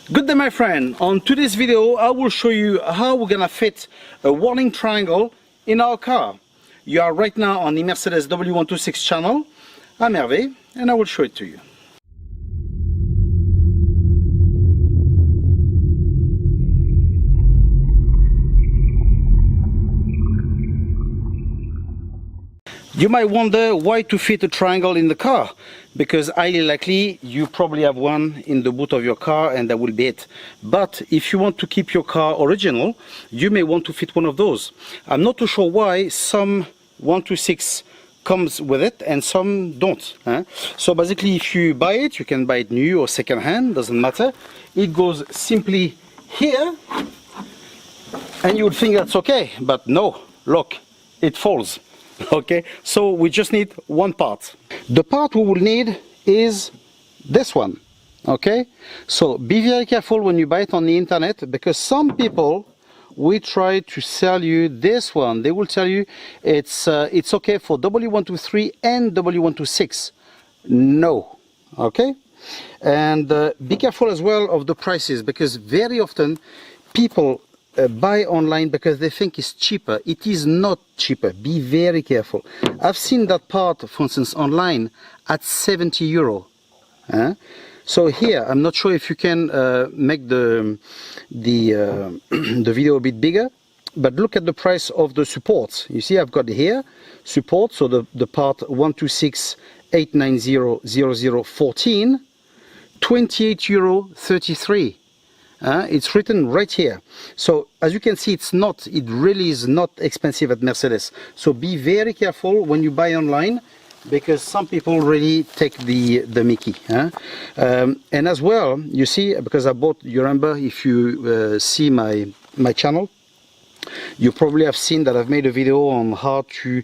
Good day, my friend. On today's video I will show you how we're gonna fit a warning triangle in our car. You are right now on the Mercedes W126 channel. I'm Hervé and I will show it to you. You might wonder why to fit a triangle in the car, because highly likely you probably have one in the boot of your car and that will be it. But if you want to keep your car original, you may want to fit one of those. I'm not too sure why some 126 comes with it and some don't. So basically if you buy it, you can buy it new or second hand, doesn't matter. It goes simply here and you would think that's okay, but no, look, it falls. Okay, so we just need one part. The part we will need is this one. Okay, so be very careful when you buy it on the internet, because some people will try to sell you this one. They will tell you it's okay for W123 and W126. No. Okay, and be careful as well of the prices, because very often people buy online because they think it's cheaper. It is not cheaper. Be very careful. I've seen that part, for instance, online at 70 euro. So here, I'm not sure if you can make the video a bit bigger, but look at the price of the supports. You see, I've got here support, so the part 126-890-0014, 28 euro 33. It's written right here. So as you can see, it really is not expensive at Mercedes. So be very careful when you buy online, because some people really take the Mickey. And as well, you see, because I bought, you remember, if you see my channel, you probably have seen that I've made a video on how to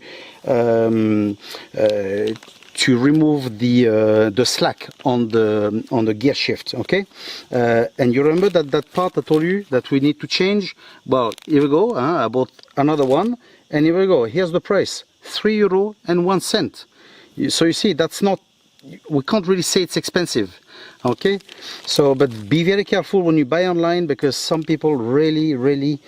remove the slack on the gear shift. Okay, and you remember that part I told you that we need to change. Well, here we go. I bought another one, and here we go. Here's the price: €3.01. So you see, that's not, we can't really say it's expensive. Okay, so but be very careful when you buy online, because some people really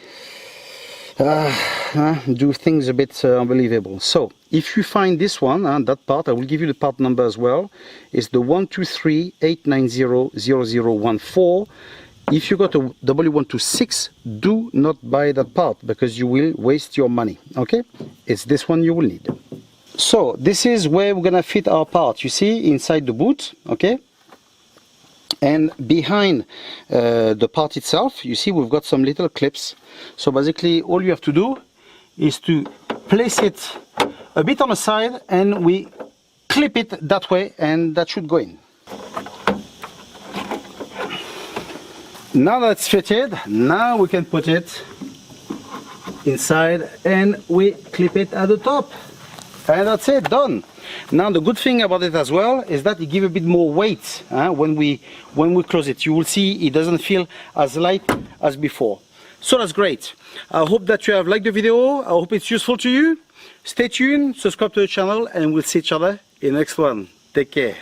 do things a bit unbelievable. So if you find this one, that part, I will give you the part number as well, is the 123-890-0014. If you got a W126, do not buy that part, because you will waste your money. Okay, it's this one you will need. So this is where we're gonna fit our part. You see, inside the boot. Okay, and behind the part itself, you see we've got some little clips. So basically all you have to do is to place it a bit on the side, and we clip it that way, and that should go in. Now that's fitted, now we can put it inside and we clip it at the top. And that's it, done. Now the good thing about it as well is that it gives a bit more weight when we close it. You will see it doesn't feel as light as before. So that's great. I hope that you have liked the video. I hope it's useful to you. Stay tuned, subscribe to the channel, and we'll see each other in the next one. Take care.